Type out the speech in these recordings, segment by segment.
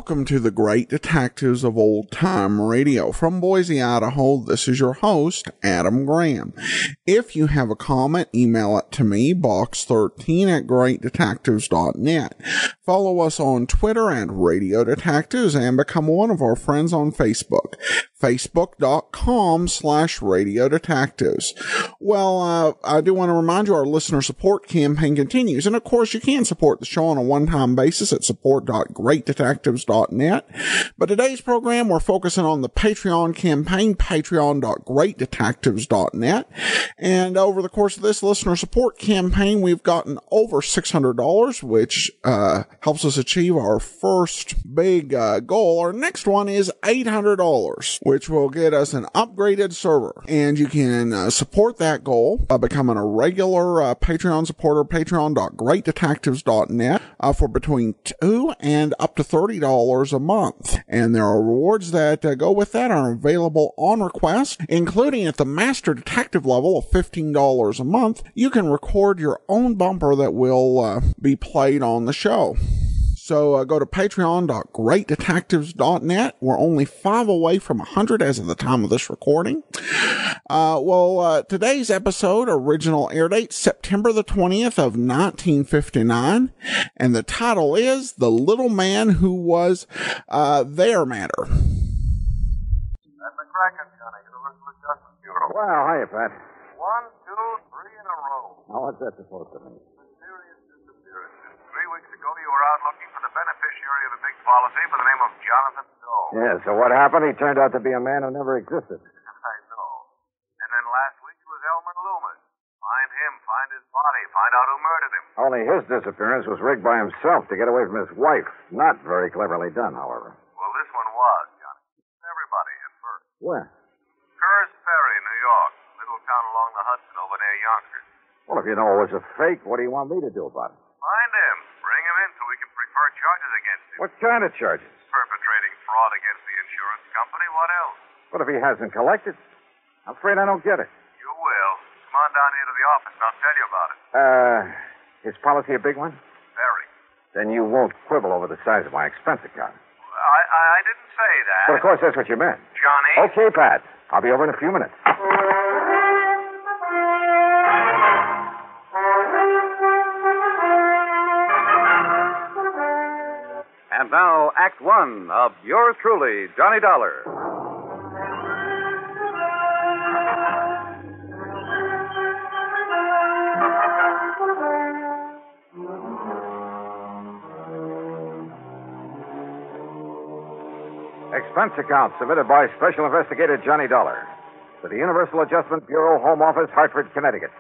Welcome to the Great Detectives of Old Time Radio. From Boise, Idaho, this is your host, Adam Graham. If you have a comment, email it to me, box13@greatdetectives.net. Follow us on Twitter at Radio Detectives and become one of our friends on Facebook, facebook.com/Radio Detectives. Well, I do want to remind you our listener support campaign continues. And of course, you can support the show on a one-time basis at support.greatdetectives.net. But today's program, we're focusing on the Patreon campaign, patreon.greatdetectives.net. And over the course of this listener support campaign, we've gotten over $600, which helps us achieve our first big goal. Our next one is $800, which will get us an upgraded server. And you can support that goal by becoming a regular Patreon supporter, patreon.greatdetectives.net, for between $2 and up to $30 a month. And there are rewards that go with that are available on request, including at the Master Detective level of $15 a month. You can record your own bumper that will be played on the show. So go to patreon.greatdetectives.net. We're only 5 away from 100 as of the time of this recording. Today's episode, original air date, September the 20th of 1959. And the title is The Little Man Who Was Their Matter. Pat McCracken, Johnny, Universal Adjustment Bureau. Well, hiya, Pat. 1, 2, 3 in a row. Now, what's that supposed to mean? Mysterious disappearances. 3 weeks ago, you were out looking for the beneficiary of the big policy by the name of Jonathan Doe. Yeah, so what happened? He turned out to be a man who never existed. I know. And then last week it was Elmer Loomis. Find him, find his body, find out who murdered him. Only his disappearance was rigged by himself to get away from his wife. Not very cleverly done, however. Well, this one was, Johnny. Everybody at first. Where? Curtis Ferry, New York. Little town along the Hudson over near Yonkers. Well, if you know it was a fake, what do you want me to do about it? Find him. Bring him in so we can prefer charges against him. What kind of charges? Perpetrating fraud against the insurance company. What else? What if he hasn't collected? I'm afraid I don't get it. You will. Come on down here to the office and I'll tell you about it. His policy a big one? Very. Then you won't quibble over the size of my expense account. I didn't say that. But of course, that's what you meant. Johnny? Okay, Pat. I'll be over in a few minutes. And now, Act One of yours truly, Johnny Dollar. Expense account submitted by Special Investigator Johnny Dollar to the Universal Adjustment Bureau, Home Office, Hartford, Connecticut.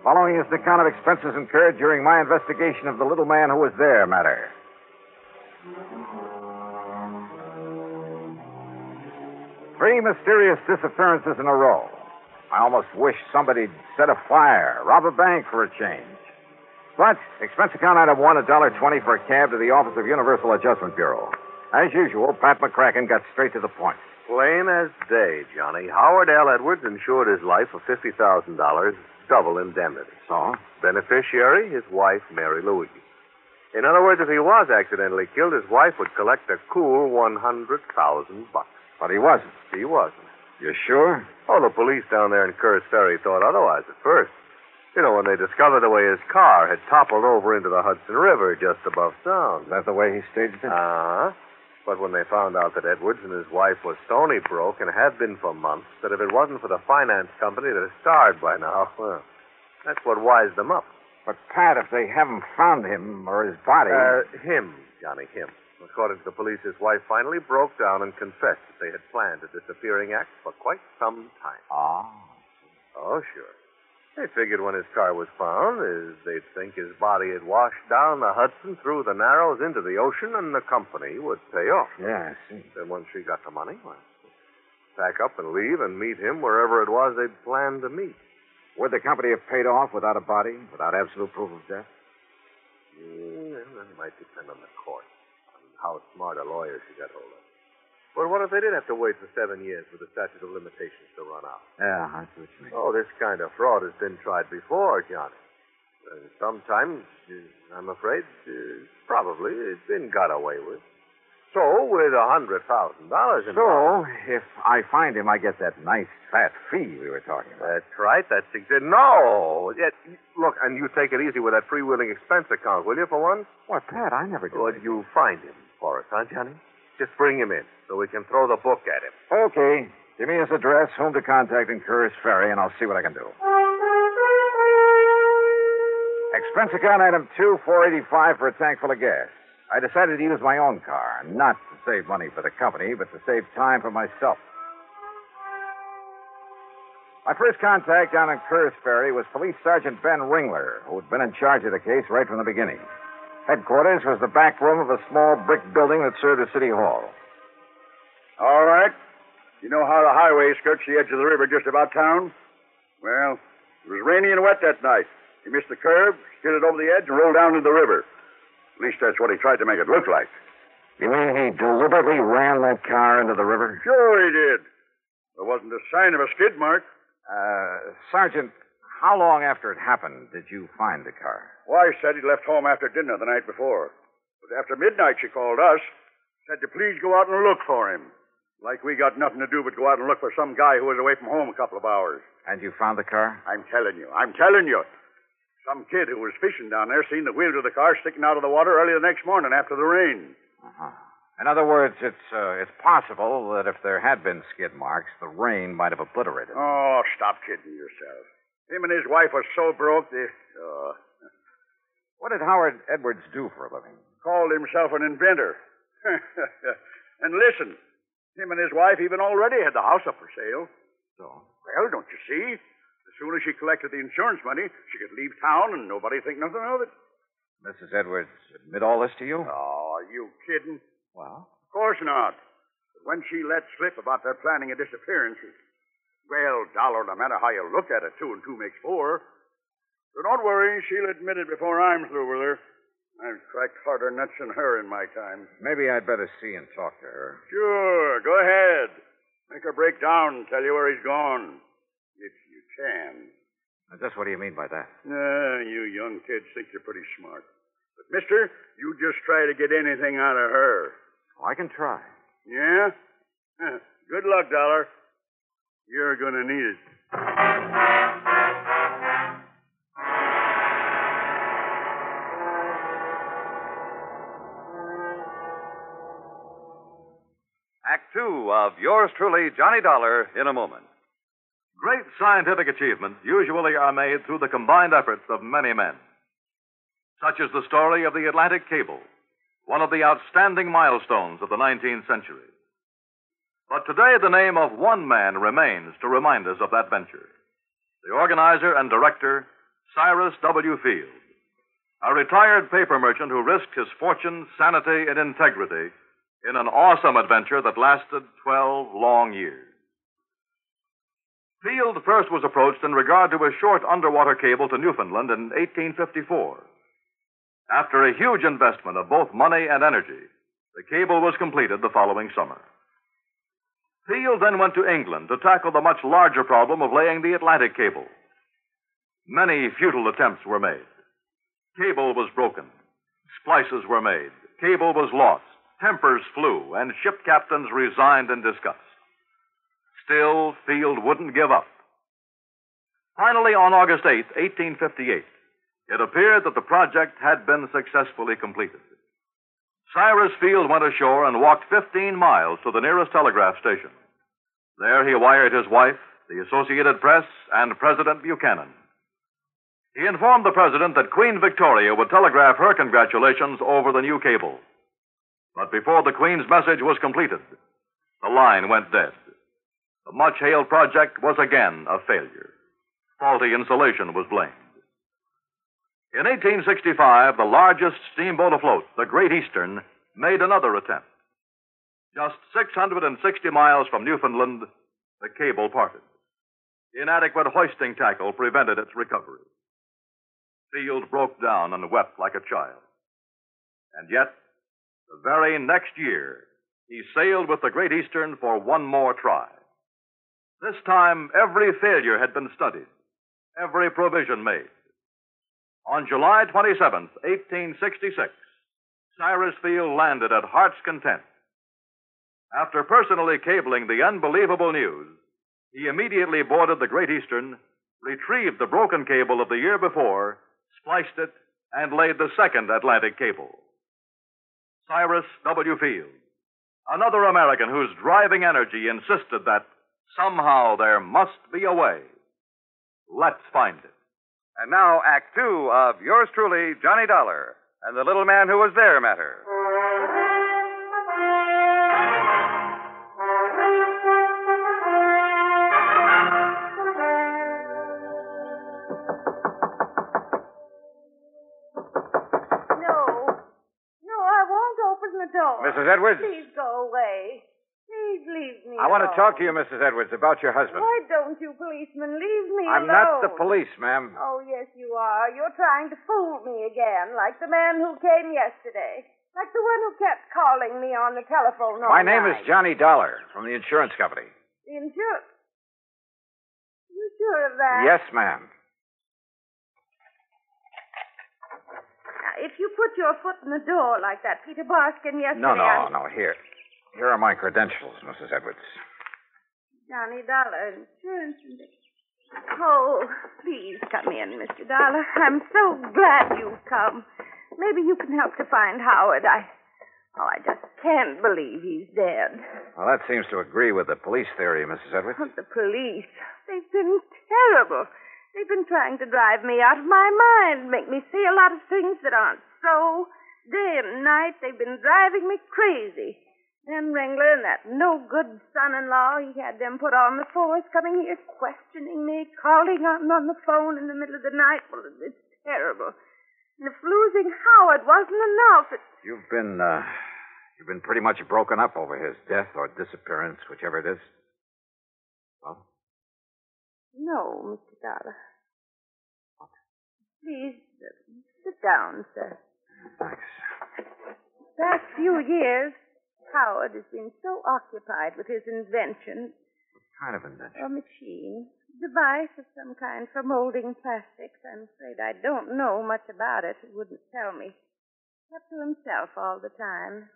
Following is an account of expenses incurred during my investigation of the little man who was there matter. 3 mysterious disappearances in a row. I almost wish somebody'd set a fire, rob a bank for a change. But expense account item 1, $1.20 for a cab to the office of Universal Adjustment Bureau. As usual, Pat McCracken got straight to the point. Plain as day, Johnny. Howard L. Edwards insured his life for $50,000, double indemnity. So? Beneficiary, his wife, Mary Louise. In other words, if he was accidentally killed, his wife would collect a cool $100,000. But he wasn't. He wasn't. You sure? Oh, the police down there in Curtis Ferry thought otherwise at first. You know, when they discovered the way his car had toppled over into the Hudson River just above Sound. Is that the way he staged it? Uh-huh. But when they found out that Edwards and his wife were stony broke and had been for months, that if it wasn't for the finance company, they'd have starved by now. Well, that's what wised them up. But, Pat, if they haven't found him or his body... Him, Johnny, him. According to the police, his wife finally broke down and confessed that they had planned a disappearing act for quite some time. Ah. Oh, sure. They figured when his car was found, they'd think his body had washed down the Hudson through the Narrows into the ocean, and the company would pay off. Yeah, I see. Then once she got the money, well, pack up and leave and meet him wherever it was they'd planned to meet. Would the company have paid off without a body, without absolute proof of death? That might depend on the court, on how smart a lawyer she got hold of. But what if they did have to wait for 7 years for the statute of limitations to run out? Yeah, I see what you mean. Oh, this kind of fraud has been tried before, Johnny. Sometimes, I'm afraid, probably, it's been got away with. So, with $100,000 in So, if I find him, I get that nice fat fee we were talking about. That's right. That's exactly. No. Look, and you take it easy with that freewheeling expense account, will you, for once? What, Pat? I never do. Well, you find him for us, huh, Johnny? Just bring him in so we can throw the book at him. Okay. Give me his address, whom to contact in Curtis Ferry, and I'll see what I can do. Expense account item 2, $4.85 for a tank full of gas. I decided to use my own car, not to save money for the company, but to save time for myself. My first contact down in Curtis Ferry was Police Sergeant Ben Ringler, who'd been in charge of the case right from the beginning. Headquarters was the back room of a small brick building that served as City Hall. All right. You know how the highway skirts the edge of the river just about town? Well, it was rainy and wet that night. He missed the curb, skidded over the edge, and rolled down into the river. At least that's what he tried to make it look like. You mean he deliberately ran that car into the river? Sure he did. There wasn't a sign of a skid mark. Sergeant, how long after it happened did you find the car? Wife said he'd left home after dinner the night before. But after midnight, she called us. Said to please go out and look for him. Like we got nothing to do but go out and look for some guy who was away from home a couple of hours. And you found the car? I'm telling you. Some kid who was fishing down there seen the wheels of the car sticking out of the water early the next morning after the rain. Uh-huh. In other words, it's possible that if there had been skid marks, the rain might have obliterated them. Oh, stop kidding yourself. Him and his wife were so broke they... What did Howard Edwards do for a living? Called himself an inventor. And listen, him and his wife even already had the house up for sale. So? Well, don't you see? As soon as she collected the insurance money, she could leave town and nobody think nothing of it. Mrs. Edwards admit all this to you? Oh, are you kidding? Well? Of course not. But when she let slip about their planning a disappearance, well, Dollar, no matter how you look at it, 2 and 2 makes 4. So don't worry, she'll admit it before I'm through with her. I've cracked harder nuts than her in my time. Maybe I'd better see and talk to her. Sure, go ahead. Make her break down and tell you where he's gone. If you can. Now, just what do you mean by that? You young kids think you're pretty smart. But, mister, you just try to get anything out of her. Oh, I can try. Yeah? Good luck, Dollar. You're going to need it. Act 2 of yours truly, Johnny Dollar, in a moment. Great scientific achievements usually are made through the combined efforts of many men. Such is the story of the Atlantic Cable, one of the outstanding milestones of the 19th century. But today the name of one man remains to remind us of that venture. The organizer and director, Cyrus W. Field, a retired paper merchant who risked his fortune, sanity, and integrity in an awesome adventure that lasted 12 long years. Field first was approached in regard to a short underwater cable to Newfoundland in 1854. After a huge investment of both money and energy, the cable was completed the following summer. Field then went to England to tackle the much larger problem of laying the Atlantic cable. Many futile attempts were made. Cable was broken. Splices were made. Cable was lost. Tempers flew, and ship captains resigned in disgust. Still, Field wouldn't give up. Finally, on August 8, 1858, it appeared that the project had been successfully completed. Cyrus Field went ashore and walked 15 miles to the nearest telegraph station. There he wired his wife, the Associated Press, and President Buchanan. He informed the president that Queen Victoria would telegraph her congratulations over the new cable. But before the Queen's message was completed, the line went dead. The much-hailed project was again a failure. Faulty insulation was blamed. In 1865, the largest steamboat afloat, the Great Eastern, made another attempt. Just 660 miles from Newfoundland, the cable parted. Inadequate hoisting tackle prevented its recovery. Field broke down and wept like a child. And yet, the very next year, he sailed with the Great Eastern for one more try. This time, every failure had been studied, every provision made. On July 27th, 1866, Cyrus Field landed at Heart's Content After personally cabling the unbelievable news, he immediately boarded the Great Eastern, retrieved the broken cable of the year before, spliced it, and laid the second Atlantic cable. Cyrus W. Field, another American whose driving energy insisted that somehow there must be a way. Let's find it. And now, Act Two of yours truly, Johnny Dollar, and the Little Man Who Was There matter. Mrs. Edwards? Please go away. Please leave me I want to alone. talk to you, Mrs. Edwards, about your husband. Why don't you, policeman, leave me I'm alone? not the police, ma'am. Oh, yes, you are. You're trying to fool me again, like the man who came yesterday. Like the one who kept calling me on the telephone all My name night. is Johnny Dollar from the insurance company. The insurance? You sure of that? Yes, ma'am. Now, if you put your foot in the door like that Peter Barskin yesterday... No. Here. Here are my credentials, Mrs. Edwards. Johnny Dollar, insurance... Oh, please come in, Mr. Dollar. I'm so glad you've come. Maybe you can help to find Howard. I just can't believe he's dead. Well, that seems to agree with the police theory, Mrs. Edwards. Oh, the police. They've been terrible. They've been trying to drive me out of my mind, make me see a lot of things that aren't so. Day and night, they've been driving me crazy. Then Ringler and that no-good son-in-law, he had them put on the force, coming here, questioning me, calling on the phone in the middle of the night. Well, it's terrible. And if losing Howard wasn't enough, You've been pretty much broken up over his death or disappearance, whichever it is. Well? No, Mr. Dollar. Please, sit down, sir. Thanks. The past few years, Howard has been so occupied with his invention. What kind of invention? A machine. Device of some kind for molding plastics. I'm afraid I don't know much about it. He wouldn't tell me. Kept to himself all the time.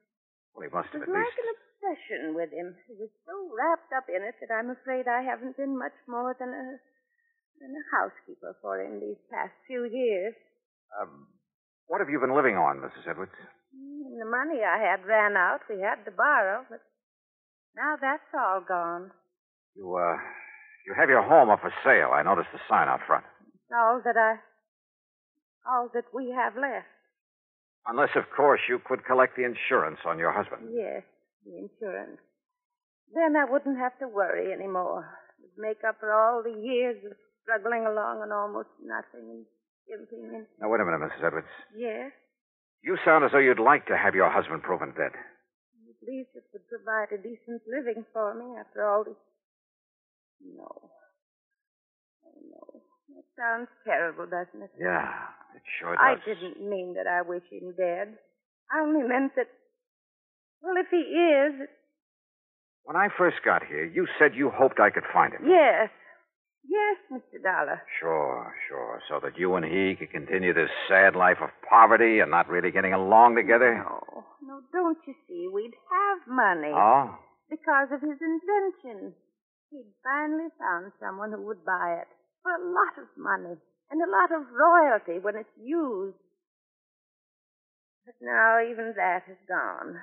Well, he must It have was at like least... an obsession with him. He was so wrapped up in it that I'm afraid I haven't been much more than a housekeeper for him these past few years. What have you been living on, Mrs. Edwards? And the money I had ran out. We had to borrow, but now that's all gone. You have your home up for sale. I noticed the sign out front. It's all that we have left. Unless, of course, you could collect the insurance on your husband. Yes, the insurance. Then I wouldn't have to worry anymore. It'd make up for all the years of struggling along on almost nothing and skimping and... Now, wait a minute, Mrs. Edwards. Yes? You sound as though you'd like to have your husband proven dead. At least it would provide a decent living for me after all this... No. Oh, no. That sounds terrible, doesn't it? Yeah, it sure does. I didn't mean that I wish him dead. I only meant that... Well, if he is... When I first got here, you said you hoped I could find him. Yes. Yes, Mr. Dollar. Sure. So that you and he could continue this sad life of poverty and not really getting along together? No, don't you see? We'd have money. Oh? Because of his invention. He'd finally found someone who would buy it for a lot of money and a lot of royalty when it's used. But now even that is gone.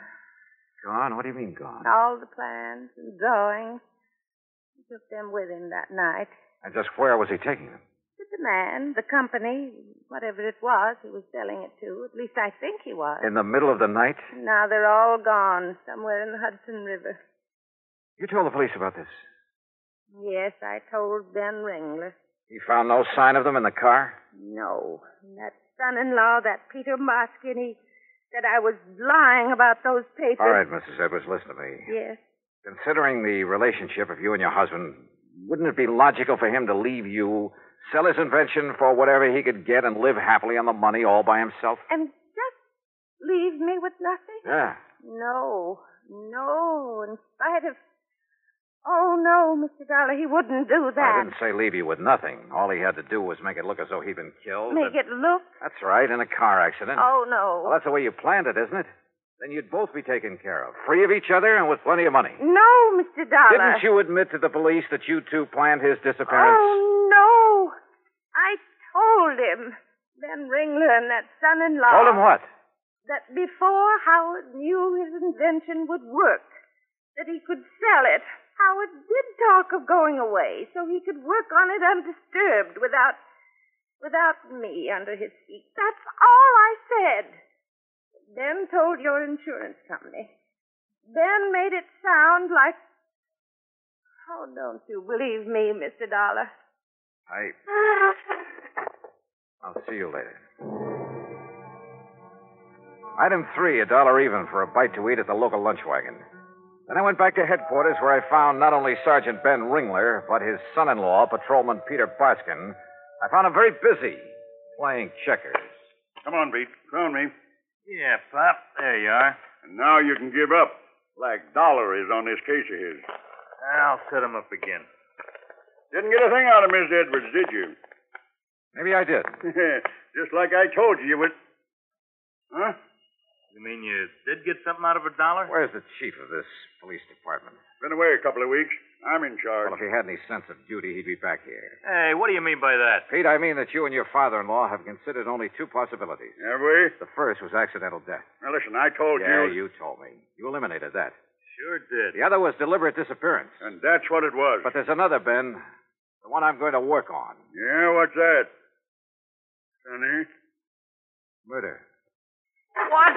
Gone? What do you mean gone? All the plans and drawings. He took them with him that night. And just where was he taking them? To the man, the company, whatever it was he was selling it to. At least I think he was. In the middle of the night? Now they're all gone, somewhere in the Hudson River. You told the police about this? Yes, I told Ben Ringler. He found no sign of them in the car? No. And that son-in-law, that Peter Barskin, he said I was lying about those papers. All right, Mrs. Edwards, listen to me. Yes. Considering the relationship of you and your husband, wouldn't it be logical for him to leave you, sell his invention for whatever he could get, and live happily on the money all by himself? And just leave me with nothing? Yeah. No, in spite of... Oh, no, Mr. Dollar, he wouldn't do that. I didn't say leave you with nothing. All he had to do was make it look as though he'd been killed. Make it look? That's right, in a car accident. Oh, no. Well, that's the way you planned it, isn't it? Then you'd both be taken care of, free of each other and with plenty of money. No, Mr. Dollar. Didn't you admit to the police that you two planned his disappearance? Oh, no. I told him, Ben Ringler and that son-in-law. Told him what? That before Howard knew his invention would work, that he could sell it, Howard did talk of going away so he could work on it undisturbed without me under his feet. That's all I said. Ben told your insurance company. Ben made it sound like... Oh, don't you believe me, Mr. Dollar? I'll see you later. Item 3, $1 even for a bite to eat at the local lunch wagon. Then I went back to headquarters where I found not only Sergeant Ben Ringler, but his son-in-law, Patrolman Peter Barskin. I found him very busy playing checkers. Come on, Pete. Crown me. Yeah, Pop. There you are. And now you can give up. Like Dollar is on this case of his. I'll set him up again. Didn't get a thing out of Mr. Edwards, did you? Maybe I did. Just like I told you would. Huh? You mean you did get something out of $1? Where's the chief of this police department? Been away a couple of weeks. I'm in charge. Well, if he had any sense of duty, he'd be back here. Hey, what do you mean by that? Pete, I mean that you and your father-in-law have considered only 2 possibilities. Have we? The first was accidental death. Now, listen, I told you. Yeah, you told me. You eliminated that. Sure did. The other was deliberate disappearance. And that's what it was. But there's another, Ben. The one I'm going to work on. Yeah, what's that? Sonny? Murder. What?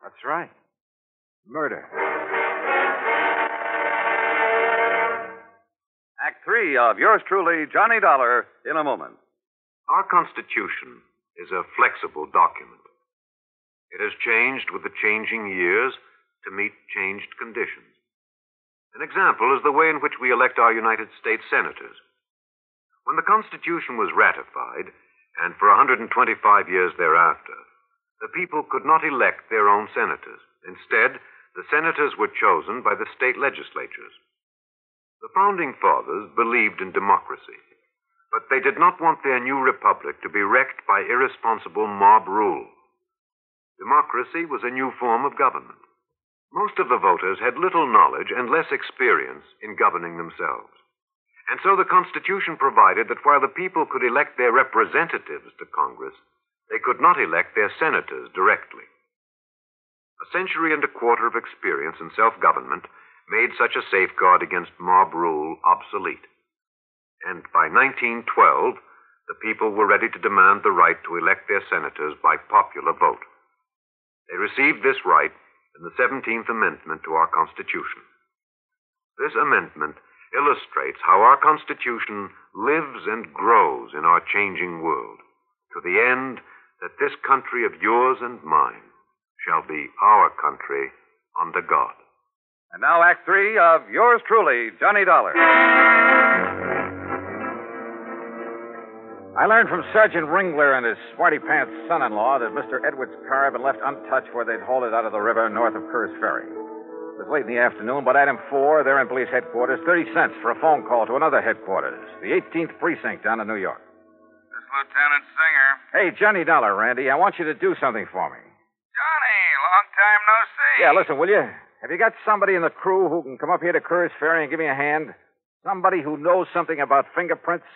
That's right. Murder. Act 3 of yours truly, Johnny Dollar, in a moment. Our Constitution is a flexible document. It has changed with the changing years to meet changed conditions. An example is the way in which we elect our United States senators. When the Constitution was ratified, and for 125 years thereafter, the people could not elect their own senators. Instead, the senators were chosen by the state legislatures. The Founding Fathers believed in democracy, but they did not want their new republic to be wrecked by irresponsible mob rule. Democracy was a new form of government. Most of the voters had little knowledge and less experience in governing themselves. And so the Constitution provided that while the people could elect their representatives to Congress, they could not elect their senators directly. A century and a quarter of experience in self-government made such a safeguard against mob rule obsolete. And by 1912, the people were ready to demand the right to elect their senators by popular vote. They received this right in the 17th Amendment to our Constitution. This amendment illustrates how our Constitution lives and grows in our changing world, to the end that this country of yours and mine shall be our country under God. And now Act 3 of yours truly, Johnny Dollar. I learned from Sergeant Ringler and his smarty-pants son-in-law that Mr. Edwards' car had been left untouched where they'd hauled it out of the river north of Kerr's Ferry. It was late in the afternoon, but item 4, there in police headquarters, 30 cents for a phone call to another headquarters, the 18th Precinct down in New York. This is Lieutenant Singer. Hey, Johnny Dollar, Randy, I want you to do something for me. Johnny, long time no see. Yeah, listen, will you? Have you got somebody in the crew who can come up here to Kerr's Ferry and give me a hand? Somebody who knows something about fingerprints?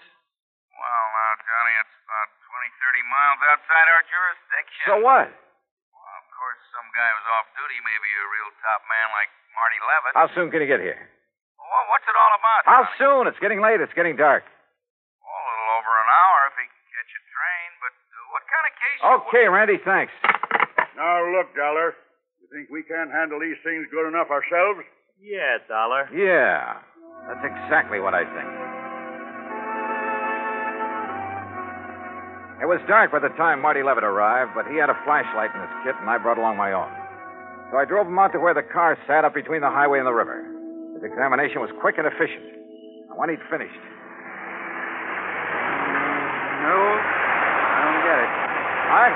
Well, now, Johnny, it's about 20, 30 miles outside our jurisdiction. So what? Well, of course, some guy was off duty, maybe a real top man like Marty Levitt. How soon can you get here? Well, what's it all about, How Johnny? soon? It's getting late. It's getting dark. Well, a little over an hour if he can catch a train. But what kind of case... Okay, Randy, thanks. Now, look, Dollar. You think we can't handle these things good enough ourselves? Yeah, Dollar. Yeah, that's exactly what I think. It was dark by the time Marty Levitt arrived, but he had a flashlight in his kit, and I brought along my own. So I drove him out to where the car sat up between the highway and the river. His examination was quick and efficient. And when he'd finished... No, I don't get it. What?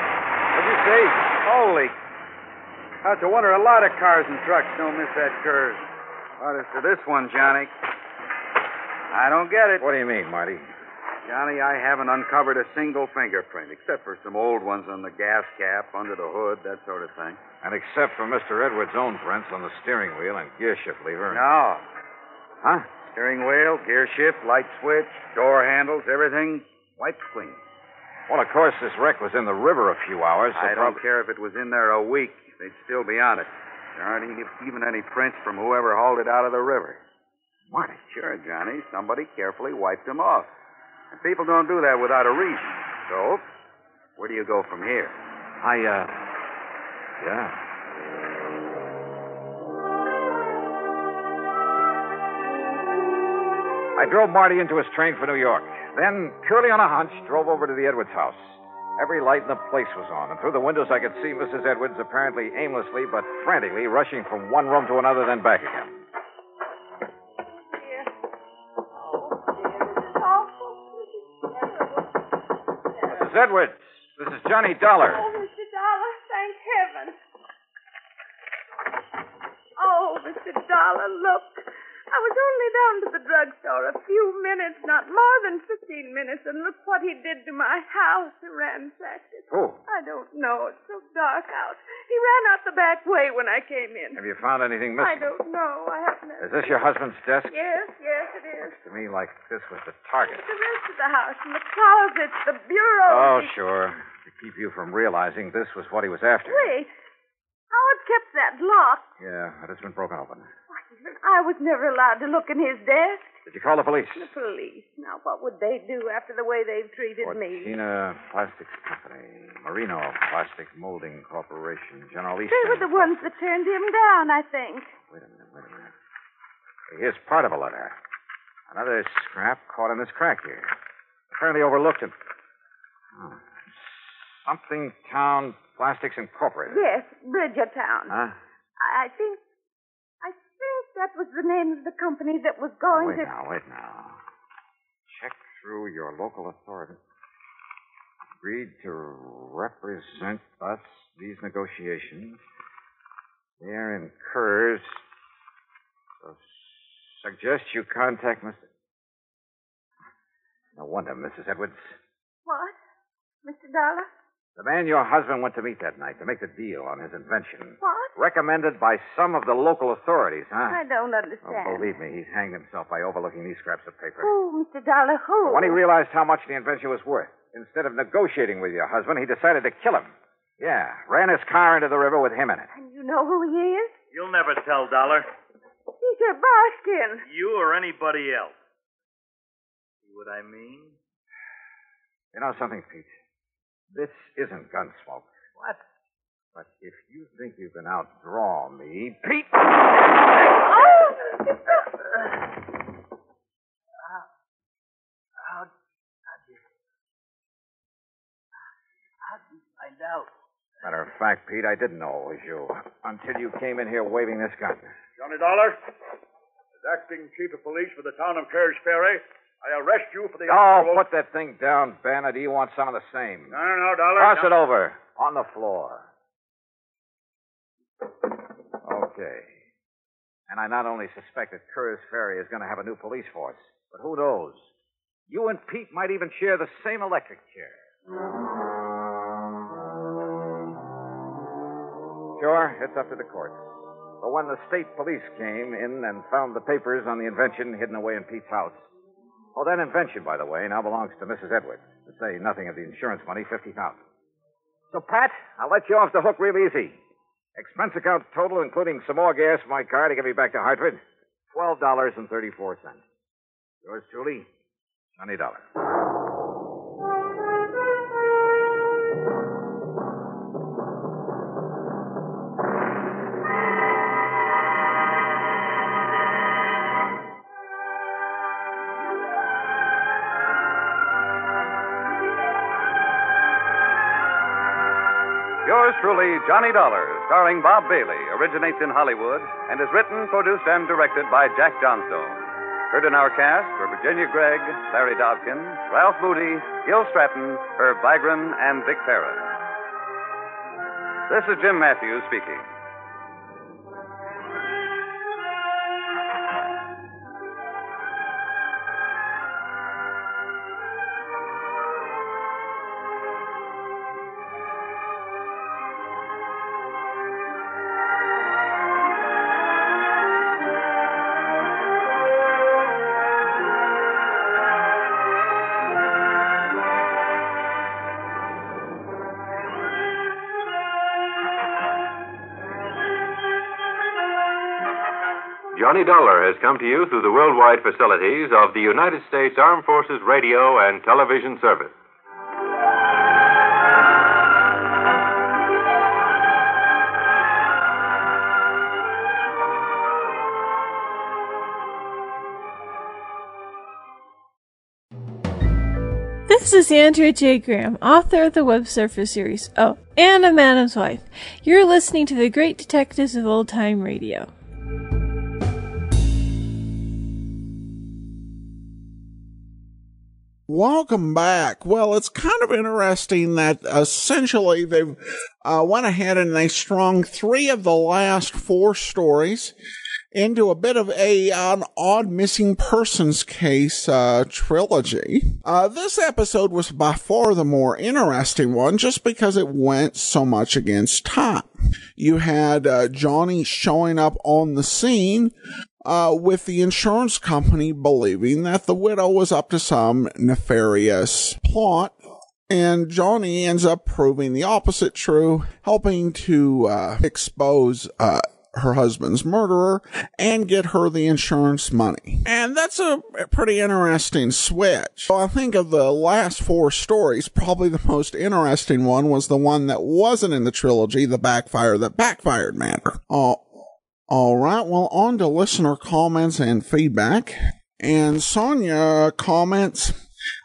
What'd you say? Holy... How's to wonder a lot of cars and trucks don't miss that curve. But as to this one, Johnny, I don't get it. What do you mean, Marty? Johnny, I haven't uncovered a single fingerprint, except for some old ones on the gas cap, under the hood, that sort of thing. And except for Mr. Edwards' own prints on the steering wheel and gear shift lever. No. Huh? Steering wheel, gear shift, light switch, door handles, everything wiped clean. Well, of course, this wreck was in the river a few hours. So I don't care if it was in there a week. They'd still be on it. There aren't even any prints from whoever hauled it out of the river. What? Sure, Johnny. Somebody carefully wiped them off. And people don't do that without a reason. So, where do you go from here? Yeah. I drove Marty into his train for New York. Then, purely on a hunch, drove over to the Edwards house. Every light in the place was on, and through the windows I could see Mrs. Edwards apparently aimlessly but frantically rushing from one room to another, then back again. Dear. Oh, dear, this is awful. This is terrible. Mrs. Edwards, this is Johnny Dollar. Oh, Mr. Dollar, thank heaven. Oh, Mr. Dollar, look. I was only down to the drugstore a few minutes, not more than 15 minutes, and look what he did to my house. He ransacked it. Who? I don't know. It's so dark out. He ran out the back way when I came in. Have you found anything I missing? don't know. I haven't. Is this your husband's desk? Yes, it is. Looks to me like this was the target. The rest of the house, and the closets, the bureau. Oh, sure. To keep you from realizing this was what he was after. Wait. Howard kept that locked. Yeah, but it's been broken open. I was never allowed to look in his desk. Did you call the police? The police. Now, what would they do after the way they've treated me? Fortina Plastics Company, Marino Plastic Molding Corporation, General Eastern. They were the ones that turned him down, I think. Wait a minute. Here's part of a letter. Another scrap caught in this crack here. Apparently overlooked it. Oh. Something Town Plastics Incorporated. Yes, Bridgertown. Huh? I think that was the name of the company that was going Wait to... now. Check through your local authority. Agreed to represent us these negotiations. They are incurs. So suggest you contact Mr. No wonder, Mrs. Edwards. What? Mr. Dollar? The man your husband went to meet that night to make the deal on his invention. What? Recommended by some of the local authorities, huh? I don't Oh, understand. believe me, he's hanged himself by overlooking these scraps of paper. Who, Mr. Dollar, who? When he realized how much the invention was worth, instead of negotiating with your husband, he decided to kill him. Yeah, ran his car into the river with him in it. And you know who he is? You'll never tell, Dollar. Peter Barskin. You or anybody else. See what I mean? You know something, Pete? This isn't gunsmoke. What? But if you think you can outdraw me, Pete! Oh! How'd you find out? Matter of fact, Pete, I didn't know it was you until you came in here waving this gun. Johnny Dollar, as acting chief of police for the town of Kerr's Ferry, I arrest you for the... Oh, put that thing down, Ben, or do you want some of the same? No, Dollar. Toss it over. On the floor. Okay. And I not only suspect that Kerr's Ferry is going to have a new police force, but who knows? You and Pete might even share the same electric chair. Sure, it's up to the courts. But when the state police came in and found the papers on the invention hidden away in Pete's house, oh, that invention, by the way, now belongs to Mrs. Edwards. To say nothing of the insurance money, $50,000. So, Pat, I'll let you off the hook real easy. Expense account total, including some more gas for my car to get me back to Hartford, $12.34. Yours truly, Johnny Dollar. Yours truly, Johnny Dollar, starring Bob Bailey, originates in Hollywood and is written, produced, and directed by Jack Johnstone. Heard in our cast were Virginia Gregg, Larry Dobkin, Ralph Moody, Gil Stratton, Herb Vigran, and Vic Ferris. This is Jim Matthews speaking. Johnny Dollar has come to you through the worldwide facilities of the United States Armed Forces Radio and Television Service. This is Andrea J. Graham, author of the Web Surfer series. Oh, and a Madam's Wife. You're listening to the Great Detectives of Old Time Radio. Welcome back. Well, it's kind of interesting that essentially they've went ahead and they strung 3 of the last 4 stories into a bit of an odd missing persons case trilogy. This episode was by far the more interesting one just because it went so much against time. You had Johnny showing up on the scene with the insurance company believing that the widow was up to some nefarious plot, and Johnny ends up proving the opposite true, helping to expose her husband's murderer and get her the insurance money. And that's a pretty interesting switch. So I think of the last 4 stories, probably the most interesting one was the one that wasn't in the trilogy, The Backfire That Backfired matter. All right, well, on to listener comments and feedback. And Sonia comments,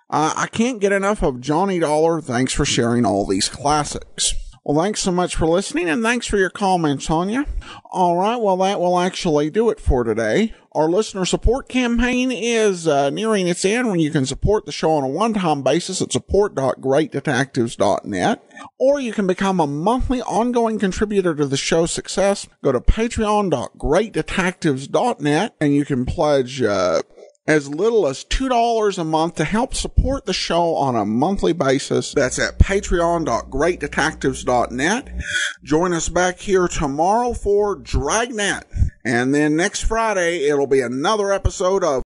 I can't get enough of Johnny Dollar. Thanks for sharing all these classics. Well, thanks so much for listening, and thanks for your comments, Sonia. All right, well, that will actually do it for today. Our listener support campaign is nearing its end when you can support the show on a one-time basis at support.greatdetectives.net, or you can become a monthly ongoing contributor to the show's success. Go to patreon.greatdetectives.net, and you can pledge as little as $2 a month to help support the show on a monthly basis. That's at patreon.greatdetectives.net. Join us back here tomorrow for Dragnet. And then next Friday, it'll be another episode of